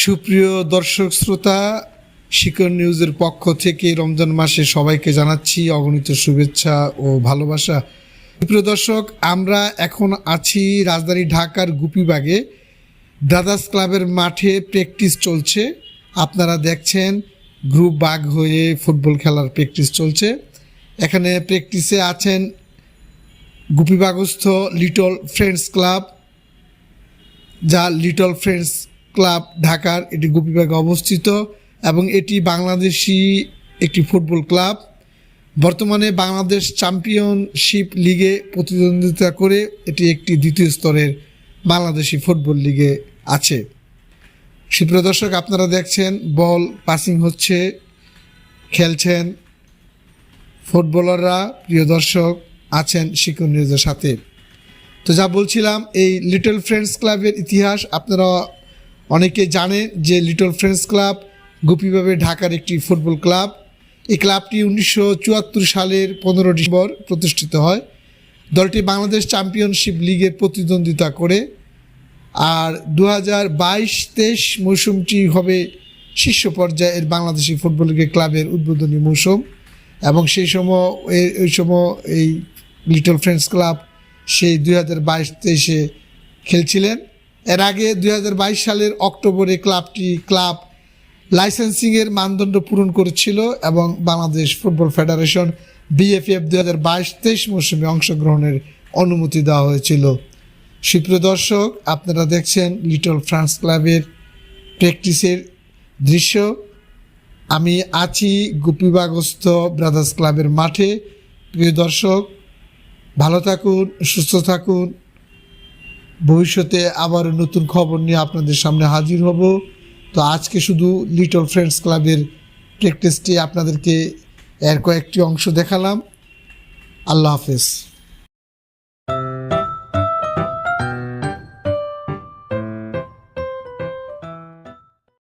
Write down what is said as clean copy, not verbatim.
সুপ্রিয় দর্শক শ্রোতা, শিকর নিউজের পক্ষ থেকে রমজান মাসে সবাইকে জানাচ্ছি অগণিত শুভেচ্ছা ও ভালোবাসা। সুপ্রিয় দর্শক, আমরা এখন আছি রাজধানী ঢাকার গুপিবাগে। ব্রাদার্স ক্লাবের মাঠে প্র্যাকটিস চলছে। আপনারা দেখছেন গ্রুপ বাগ হয়ে ফুটবল খেলার প্র্যাকটিস চলছে। এখানে প্র্যাকটিসে আছেন গুপিবাগস্থ লিটল ফ্রেন্ডস ক্লাব, যা লিটল ফ্রেন্ডস ক্লাব ঢাকার, এটি গুপিবাগে অবস্থিত এবং এটি বাংলাদেশি একটি ফুটবল ক্লাব। বর্তমানে বাংলাদেশ চ্যাম্পিয়নশিপ লিগে প্রতিদ্বন্দ্বিতা করে এটি একটি দ্বিতীয় স্তরের বাংলাদেশি ফুটবল লিগে আছে। সুপ্রিয় দর্শক, আপনারা দেখছেন বল পাসিং হচ্ছে, খেলছেন ফুটবলাররা। প্রিয় দর্শক, আছেন শিকর নিউজের সাথে। তো যা বলছিলাম, এই লিটল ফ্রেন্ডস ক্লাবের ইতিহাস আপনারা অনেকে জানেন যে লিটল ফ্রেন্ডস ক্লাব গুপিবাগে ঢাকার একটি ফুটবল ক্লাব। এই ক্লাবটি 1974 সালের 15 ডিসেম্বর প্রতিষ্ঠিত হয়। দলটি বাংলাদেশ চ্যাম্পিয়নশিপ লিগে প্রতিদ্বন্দ্বিতা করে। আর 2022-23 মৌসুমটি হবে শীর্ষ পর্যায়ের বাংলাদেশি ফুটবল লিগে ক্লাবের উদ্বোধনী মৌসুম এবং সেই সময় এই লিটল ফ্রেন্ডস ক্লাব সেই 2022-23-এ খেলছিলেন। এর আগে 2022 সালের অক্টোবরে ক্লাব লাইসেন্সিংয়ের মানদণ্ড পূরণ করেছিল এবং বাংলাদেশ ফুটবল ফেডারেশন BFF 2022-23 মৌসুমে অংশগ্রহণের অনুমতি দেওয়া হয়েছিল। সুপ্রিয় দর্শক, আপনারা দেখছেন লিটল ফ্রেন্ডস ক্লাবের প্র্যাকটিসের দৃশ্য। আমি আছি গুপিবাগস্থ ব্রাদার্স ক্লাবের মাঠে। প্রিয় দর্শক, ভালো থাকুন, সুস্থ থাকুন। ভবিষ্যতে আবার নতুন খবর নিয়ে আপনাদের সামনে হাজির হব। তো আজকে শুধু লিটল ফ্রেন্ডস ক্লাবের প্র্যাকটিসটি আপনাদেরকে এর কয়েকটি অংশ দেখালাম। আল্লাহ হাফেজ।